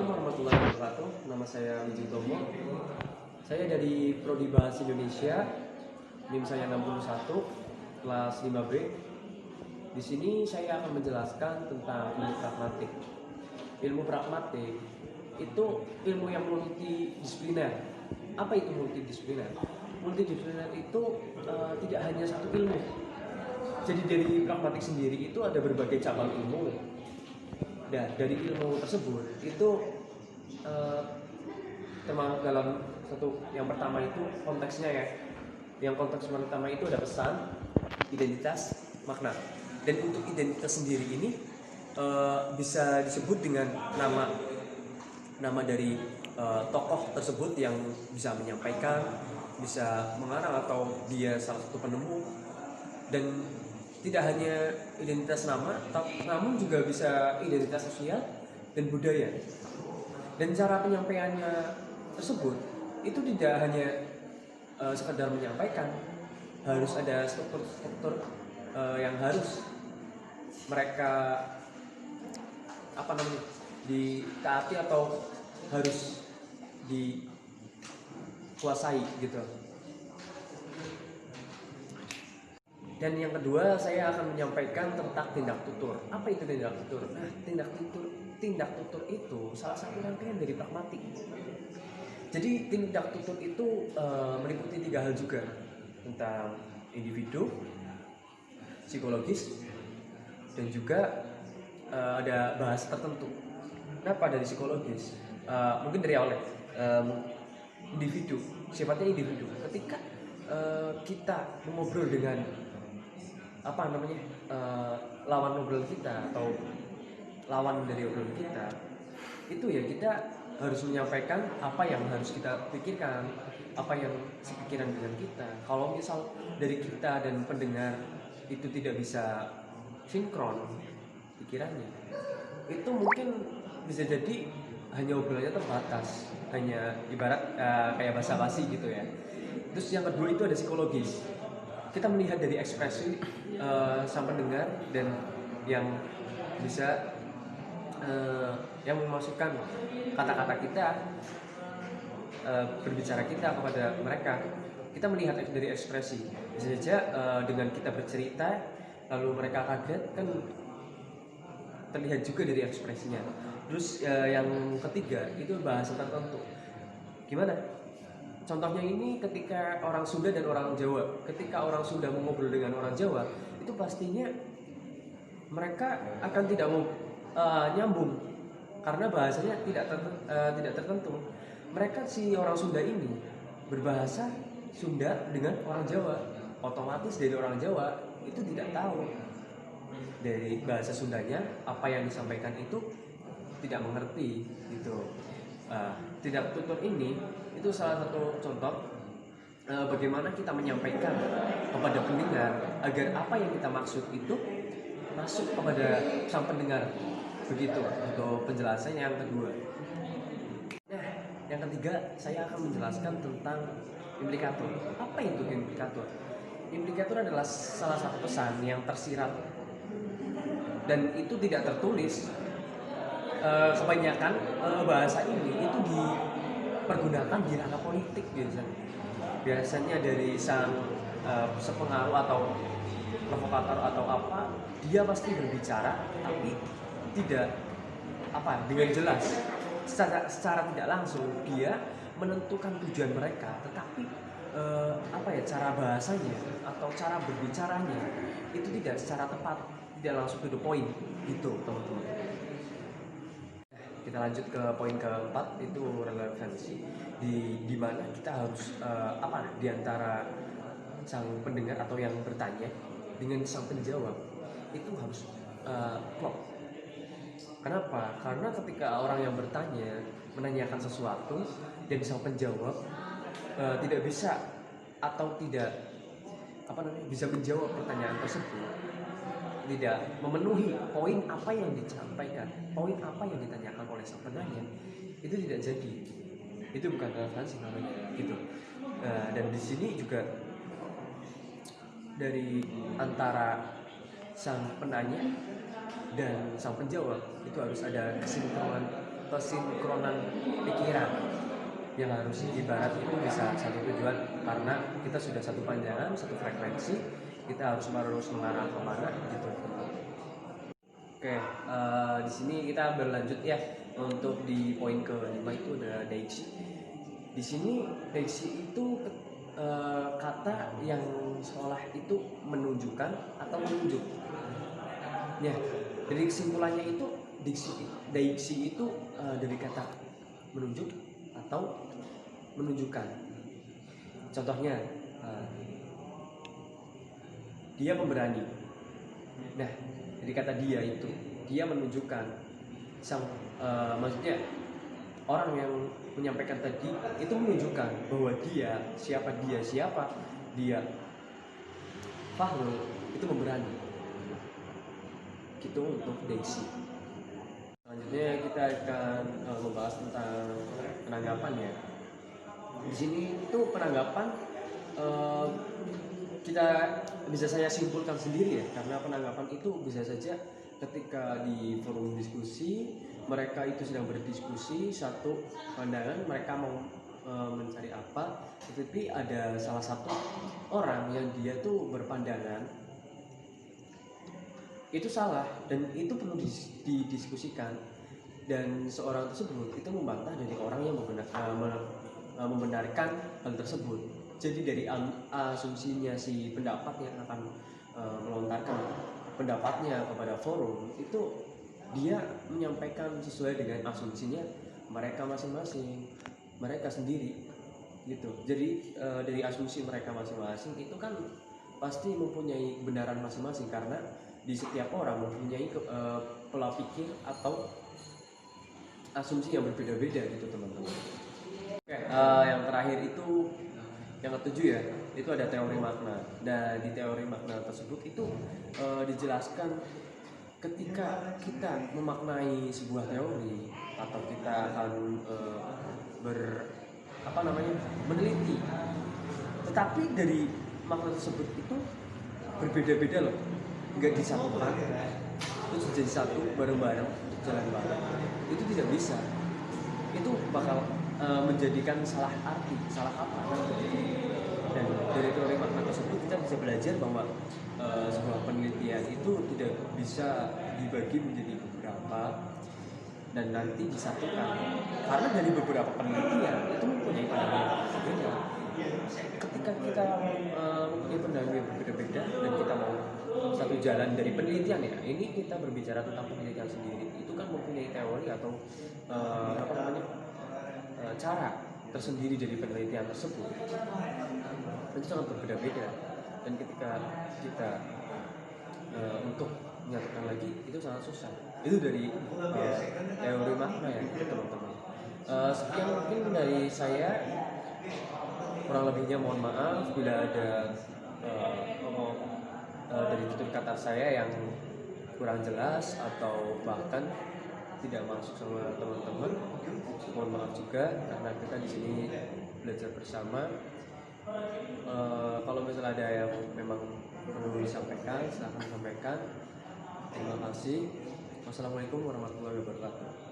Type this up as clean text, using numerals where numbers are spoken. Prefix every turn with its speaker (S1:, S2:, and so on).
S1: Assalamualaikum warahmatullahi wabarakatuh. Nama saya Wijil Tomo. Saya dari Prodi Bahasa Indonesia. NIM saya 61, kelas 5B. Di sini saya akan menjelaskan tentang ilmu pragmatik. Ilmu pragmatik itu ilmu yang multidisipliner. Apa itu multidisipliner? Multidisipliner itu tidak hanya satu ilmu. Jadi dari pragmatik sendiri itu ada berbagai cabang ilmu. Dan dari ilmu tersebut itu termasuk dalam satu, yang pertama itu konteksnya ya. Yang konteks pertama itu ada pesan, identitas, makna. Dan untuk identitas sendiri ini bisa disebut dengan nama dari tokoh tersebut yang bisa menyampaikan, bisa mengarang, atau dia salah satu penemu. Dan tidak hanya identitas nama, namun juga bisa identitas sosial dan budaya. Dan cara penyampaiannya tersebut itu tidak hanya sekedar menyampaikan, harus ada struktur-struktur yang harus mereka ditaati atau harus dikuasai gitu. Dan yang kedua, saya akan menyampaikan tentang tindak tutur. Apa itu tindak tutur? Nah, tindak tutur itu salah satu rangkaian dari pragmatik. Jadi tindak tutur itu meliputi 3 hal juga, tentang individu, psikologis, dan juga ada bahasa tertentu. Kenapa dari psikologis? Mungkin dari awal individu, sifatnya individu. Ketika kita mengobrol dengan lawan obrolan kita atau lawan dari obrolan kita, itu ya kita harus menyampaikan apa yang harus kita pikirkan, apa yang sepikiran dengan kita. Kalau misal dari kita dan pendengar itu tidak bisa sinkron pikirannya, itu mungkin bisa jadi hanya obrolannya terbatas, hanya ibarat kayak basa-basi gitu ya. Terus yang kedua itu ada psikologis. Kita melihat dari ekspresi sang pendengar dan yang bisa yang memasukkan kata-kata kita, berbicara kita kepada mereka. Kita melihat dari ekspresi. Bisa saja dengan kita bercerita lalu mereka kaget, kan terlihat juga dari ekspresinya. Terus yang ketiga itu bahasa tertentu. Gimana? Contohnya ini ketika orang Sunda dan orang Jawa. Ketika orang Sunda mengobrol dengan orang Jawa, itu pastinya mereka akan tidak mau nyambung karena bahasanya tidak tertentu. Mereka si orang Sunda ini berbahasa Sunda dengan orang Jawa. Otomatis dari orang Jawa itu tidak tahu dari bahasa Sundanya apa yang disampaikan itu tidak mengerti gitu. Tindak tutur ini itu salah satu contoh bagaimana kita menyampaikan kepada pendengar agar apa yang kita maksud itu masuk kepada sang pendengar. Begitu untuk penjelasan yang kedua. Nah, yang ketiga saya akan menjelaskan tentang implikator. Apa itu implikator? Implikator adalah salah satu pesan yang tersirat dan itu tidak tertulis. Kebanyakan bahasa ini itu dipergunakan di ranah politik biasanya dari sang sepengaruh atau provokator atau apa, dia pasti berbicara tapi tidak dengan jelas, secara tidak langsung dia menentukan tujuan mereka, tetapi cara bahasanya atau cara berbicaranya itu tidak secara tepat, tidak langsung to the point gitu teman-teman. Kita lanjut ke poin keempat, itu relevansi, di mana kita harus di antara sang pendengar atau yang bertanya dengan sang penjawab itu harus klop. Kenapa? Karena ketika orang yang bertanya menanyakan sesuatu dan sang penjawab tidak bisa atau tidak bisa menjawab pertanyaan tersebut, tidak memenuhi poin apa yang disampaikan, poin apa yang ditanyakan oleh sang penanya, itu tidak jadi. Itu bukan relevansi namanya gitu. Dan di sini juga dari antara sang penanya dan sang penjawab itu harus ada kesinkronan kesinkronan pikiran yang harus ibarat itu bisa satu tujuan, karena kita sudah satu pandangan, satu frekuensi, kita harus mengarah kemana gitu. Oke, di sini kita berlanjut ya untuk di poin ke-5 itu ada Deixi. Di sini Deixi itu kata yang seolah itu menunjukkan atau menunjuk. Ya, dari kesimpulannya itu Deixi itu dari kata menunjuk atau menunjukkan. Contohnya, dia pemberani. Nah, dari kata dia itu, dia menunjukkan maksudnya orang yang menyampaikan tadi itu menunjukkan bahwa siapa dia Fahrul itu pemberani. Gitu untuk Deixi. Selanjutnya kita akan membahas tentang penanggapan ya. Di sini itu penanggapan kita bisa saya simpulkan sendiri ya, karena penanggapan itu bisa saja ketika di forum diskusi mereka itu sedang berdiskusi satu pandangan, mereka mau mencari apa, tetapi ada salah satu orang yang dia tuh berpandangan itu salah dan itu perlu didiskusikan, dan seorang tersebut itu membantah dari orang yang membenarkan hal tersebut. Jadi dari asumsinya si pendapat yang akan melontarkan pendapatnya kepada forum itu, dia menyampaikan sesuai dengan asumsinya mereka masing-masing, mereka sendiri gitu. Jadi dari asumsi mereka masing-masing itu kan pasti mempunyai kebenaran masing-masing, karena di setiap orang mempunyai pola pikir atau asumsi yang berbeda-beda gitu teman-teman. Oke, yang terakhir itu yang ketujuh ya, itu ada teori makna. Dan di teori makna tersebut itu dijelaskan ketika kita memaknai sebuah teori atau kita akan meneliti, tetapi dari makna tersebut itu berbeda-beda loh, nggak disatukan terus jadi satu bareng-bareng jalan bareng, itu tidak bisa. Itu bakal menjadikan salah arti, salah kata. Dan dari teori makna tersebut kita bisa belajar bahwa sebuah penelitian itu tidak bisa dibagi menjadi beberapa dan nanti disatukan, karena dari beberapa penelitian itu mempunyai pandangan berbeda. Ketika kita mempunyai pandangan yang berbeda-beda dan kita mau satu jalan dari penelitian ya, ini kita berbicara tentang penelitian sendiri, itu kan mempunyai teori atau cara tersendiri dari penelitian tersebut, itu sangat berbeda-beda. Dan ketika kita untuk menyatukan lagi itu sangat susah. Itu dari teori makna ya teman-teman. Sekian mungkin dari saya, kurang lebihnya mohon maaf bila ada dari tutur kata saya yang kurang jelas atau bahkan tidak masuk sama teman-teman. Mohon maaf juga, karena kita di sini belajar bersama. Kalau misalnya ada yang memang perlu disampaikan, silahkan sampaikan. Terima kasih. Wassalamualaikum warahmatullahi wabarakatuh.